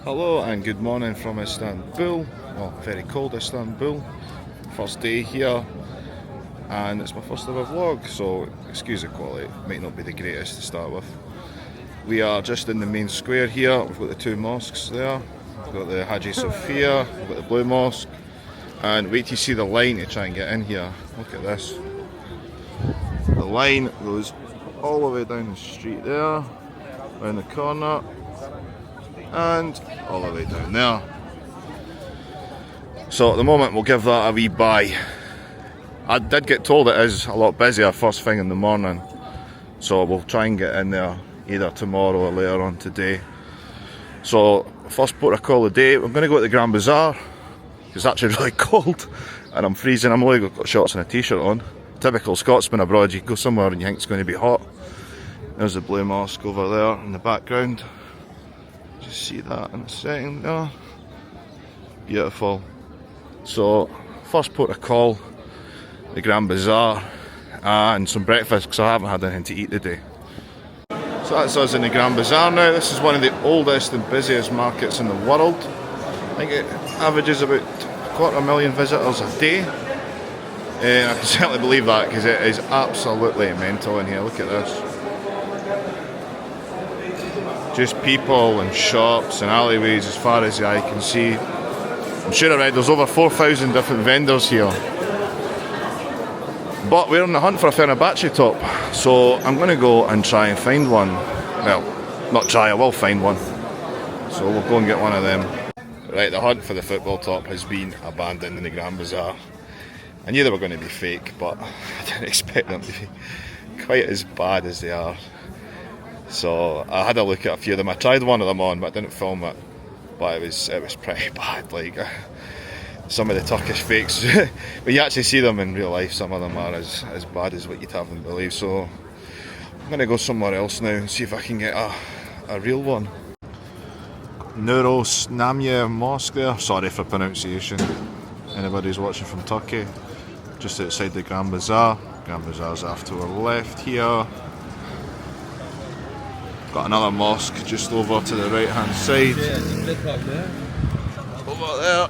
Hello and good morning from Istanbul, well, very cold Istanbul. First day here and it's my first ever vlog, so excuse the quality, it might not be the greatest to start with. We are just in the main square here. We've got the two mosques there, we've got the Hagia Sophia, we've got the Blue Mosque, and wait till you see the line to try and get in here. Look at this. The line goes all the way down the street there, around the corner, and all the way down there. So at the moment we'll give that a wee bye. I did get told it is a lot busier first thing in the morning, so we'll try and get in there either tomorrow or later on today. So first port of call of the day, we're going to go to the Grand Bazaar because it's actually really cold and I'm freezing. I'm only got shorts and a t-shirt on. Typical Scotsman abroad, you go somewhere and you think it's going to be hot. There's the Blue Mosque over there in the background. Just see that in a second there. Beautiful. So first port of call, the Grand Bazaar, and some breakfast because I haven't had anything to eat today. So that's us in the Grand Bazaar now. This is one of the oldest and busiest markets in the world. I think it averages about 250,000 visitors a day. I can certainly believe that because it is absolutely mental in here. Look at this. Just people and shops and alleyways as far as the eye can see. I'm sure I read there's over 4,000 different vendors here. But we're on the hunt for a Fenerbahce top, so I'm going to go and try and find one. Well, not try, I will find one. So we'll go and get one of them. Right, the hunt for the football top has been abandoned in the Grand Bazaar. I knew they were going to be fake, but I didn't expect them to be quite as bad as they are. So I had a look at a few of them. I tried one of them on, but I didn't film it. But it was pretty bad. Like some of the Turkish fakes, when you actually see them in real life, some of them are as bad as what you'd have them believe. So I'm going to go somewhere else now and see if I can get a real one. Nuros Namye Mosque there. Sorry for pronunciation. Anybody who's watching from Turkey. Just outside the Grand Bazaar. Grand Bazaar's off to our left here. Got another mosque just over to the right hand side. Over there.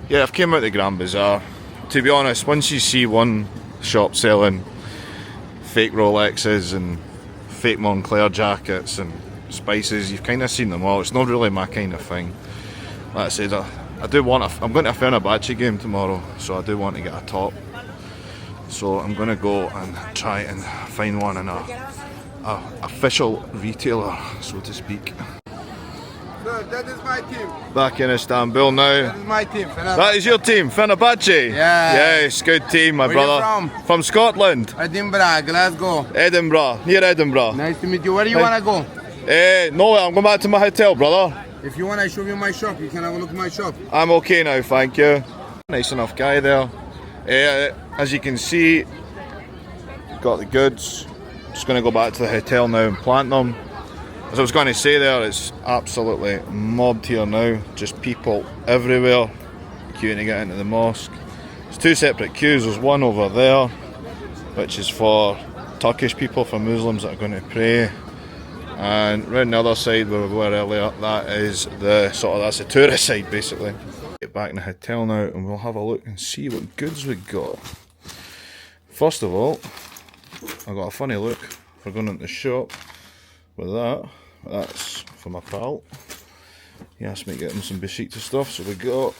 Yeah, I've came out the Grand Bazaar. To be honest, once you see one shop selling fake Rolexes and fake Moncler jackets and spices, you've kind of seen them all. It's not really my kind of thing. Like I said, I do want I'm going to a Fenerbahce game tomorrow, so I do want to get a top. So I'm going to go and try and find one in a official retailer, so to speak. Sir, that is my team. Back in Istanbul now. That is my team. That is your team, Fenerbahce? Yeah. Yes, good team, my Where brother. you from? From Scotland. Edinburgh, Glasgow. Edinburgh, near Edinburgh. Nice to meet you. Where do you want to go? No, I'm going back to my hotel, brother. If you want, I show you my shop. You can have a look at my shop. I'm okay now, thank you. Nice enough guy there. As you can see, got the goods. Just going to go back to the hotel now and plant them. As I was going to say there, it's absolutely mobbed here now. Just people everywhere queuing to get into the mosque. There's two separate queues. There's one over there, which is for Turkish people, for Muslims that are going to pray. And round the other side where we were earlier, that is that's the tourist side basically. Get back in the hotel now and we'll have a look and see what goods we got. First of all, I got a funny look for going into the shop with that. That's for my pal. He asked me to get him some Besiktas stuff, so we got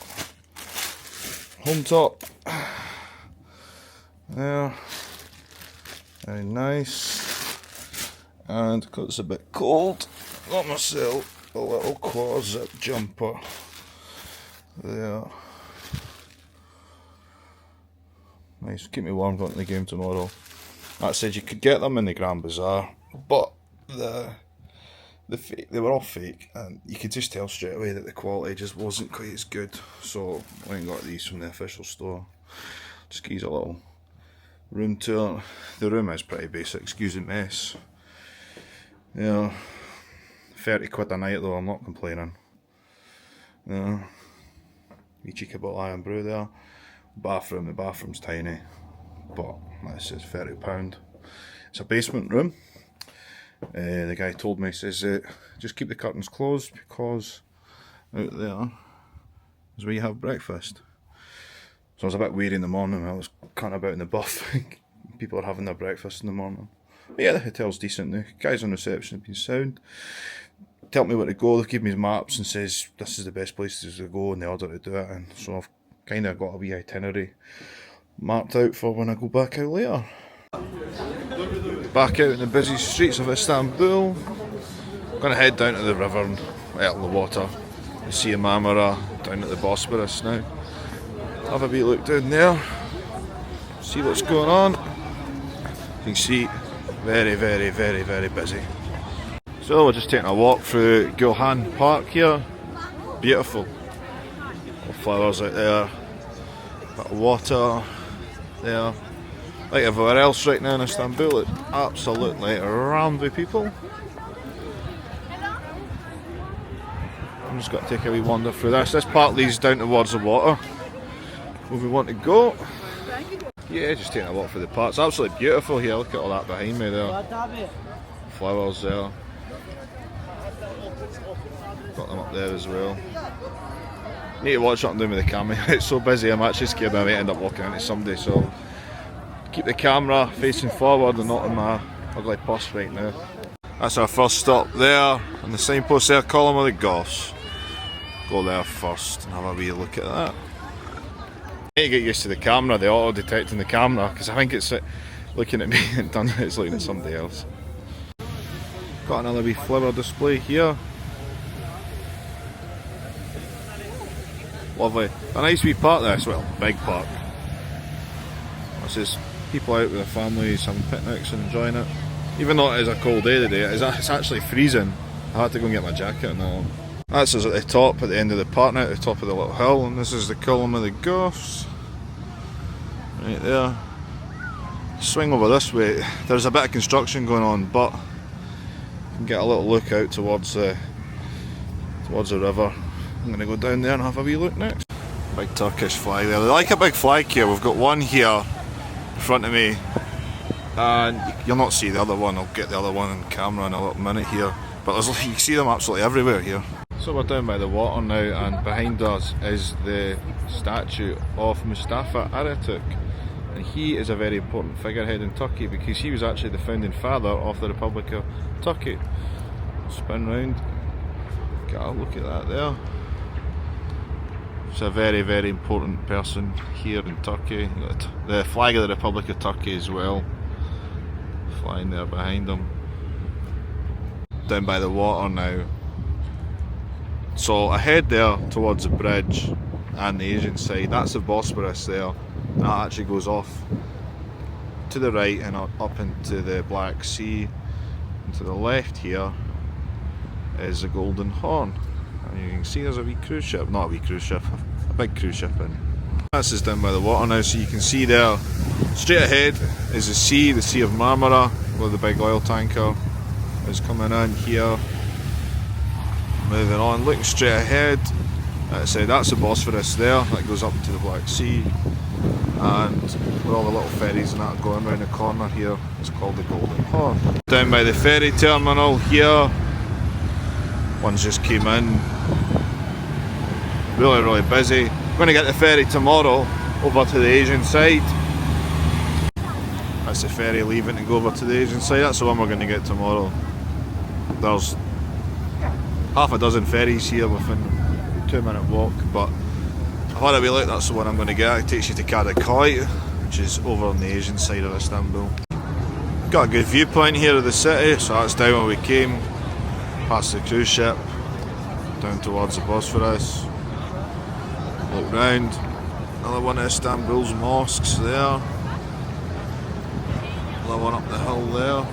home top. There. Very nice. And because it's a bit cold, got myself a little quarter zip jumper. There. Nice, keep me warm going to the game tomorrow. That said, you could get them in the Grand Bazaar, but they were all fake, and you could just tell straight away that the quality just wasn't quite as good. So I went and got these from the official store. Just give you a little room tour. The room is pretty basic, excuse the mess. Yeah, 30 quid a night though, I'm not complaining. Yeah, wee cheeky bottle of iron brew there. Bathroom, the bathroom's tiny, but this is £30. It's a basement room. The guy told me, says, just keep the curtains closed because out there is where you have breakfast. So I was a bit weary in the morning. I was cutting about in the buff. People are having their breakfast in the morning. But yeah, the hotel's decent. The guys on reception have been sound. Tell me where to go. They've given me maps and says this is the best places to go and the order to do it. And so I've kind of got a wee itinerary marked out for when I go back out later. Back out in the busy streets of Istanbul. I'm going to head down to the river and the water. The Sea of Marmara, down at the Bosporus now. Have a wee look down there. See what's going on. You can see very, very, very, very busy. So we're just taking a walk through Gulhane Park here. Beautiful. Flowers out there. Bit of water there. Like everywhere else right now in Istanbul, it's absolutely rammed with people. I'm just going to take a wee wander through this. This part leads down towards the water where we want to go. Yeah, just taking a walk through the park. It's absolutely beautiful here. Look at all that behind me there. Flowers there. Got them up there as well. Need to watch what I'm doing with the camera. It's so busy, I'm actually scared I might end up walking into somebody, so keep the camera facing forward and not on my ugly purse right now. That's our first stop there, and the signpost there, Column of the Goths. Go there first and have a wee look at that. I need to get used to the camera, the auto detecting the camera, because I think it's looking at me and done it's looking at somebody else. Got another wee flower display here. Lovely. A nice wee park there, well, big park. This is people out with their families having picnics and enjoying it. Even though it is a cold day today, it's actually freezing. I had to go and get my jacket and all. That's us at the top, at the end of the park now, at the top of the little hill, and this is the Column of the Goths. Right there. Swing over this way. There's a bit of construction going on, but you can get a little look out towards the river. I'm going to go down there and have a wee look next. Big Turkish flag there. They like a big flag here. We've got one here in front of me, and you'll not see the other one. I'll get the other one on camera in a little minute here. But you can see them absolutely everywhere here. So we're down by the water now, and behind us is the statue of Mustafa Ataturk. And he is a very important figurehead in Turkey because he was actually the founding father of the Republic of Turkey. Spin round. Get a look at that there. It's a very, very important person here in Turkey. The flag of the Republic of Turkey as well, flying there behind them. Down by the water now. So ahead there towards the bridge and the Asian side, that's the Bosporus there. That actually goes off to the right and up into the Black Sea. And to the left here is the Golden Horn. And you can see there's a wee cruise ship, not a wee cruise ship, a big cruise ship in. This is down by the water now, so you can see there, straight ahead is the Sea of Marmara, where the big oil tanker is coming in here. Moving on, looking straight ahead, that's the Bosphorus there, that goes up to the Black Sea. And where all the little ferries and that are going around the corner here, it's called the Golden Horn. Down by the ferry terminal here, one's just came in. Really, really busy. I'm going to get the ferry tomorrow over to the Asian side. That's the ferry leaving to go over to the Asian side. That's the one we're going to get tomorrow. There's half a dozen ferries here within a 2-minute walk, but I've had a wee look, that's the one I'm going to get. It takes you to Kadıköy, which is over on the Asian side of Istanbul. Got a good viewpoint here of the city, so that's down where we came, past the cruise ship, down towards the Bosphorus. Look round, another one of Istanbul's mosques there, another one up the hill there.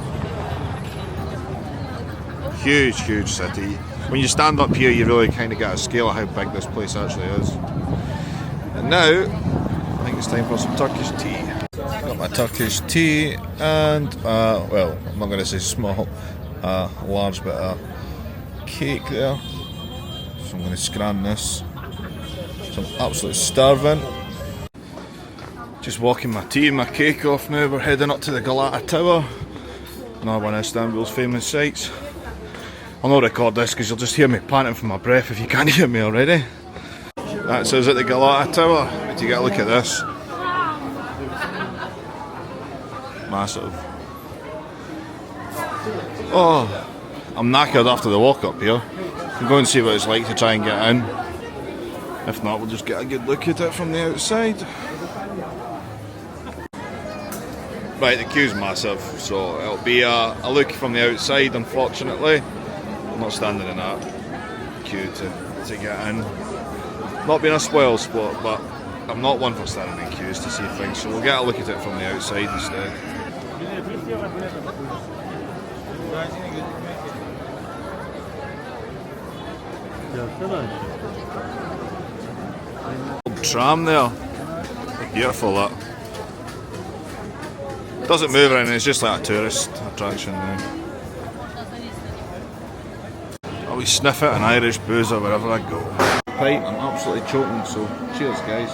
Huge, huge city. When you stand up here, you really kind of get a scale of how big this place actually is. And now, I think it's time for some Turkish tea. Got my Turkish tea and, well, I'm not going to say small, large bit of cake there. So I'm going to scran this. So I'm absolutely starving. Just walking my tea and my cake off now. We're heading up to the Galata Tower. Another one of Istanbul's famous sights. I'll not record this because you'll just hear me panting for my breath if you can't hear me already. That's us at the Galata Tower. Wait, you get a look at this. Massive. Oh, I'm knackered after the walk up here. We'll go and see what it's like to try and get in. If not, we'll just get a good look at it from the outside. Right, the queue's massive, so it'll be a look from the outside, unfortunately. I'm not standing in that queue to get in. Not being a spoil sport, but I'm not one for standing in queues to see things, so we'll get a look at it from the outside instead. Old tram there. Beautiful that. Doesn't move or anything, it's just like a tourist attraction now. I always sniff it an Irish boozer wherever I go. Pint, I'm absolutely choking, so cheers guys.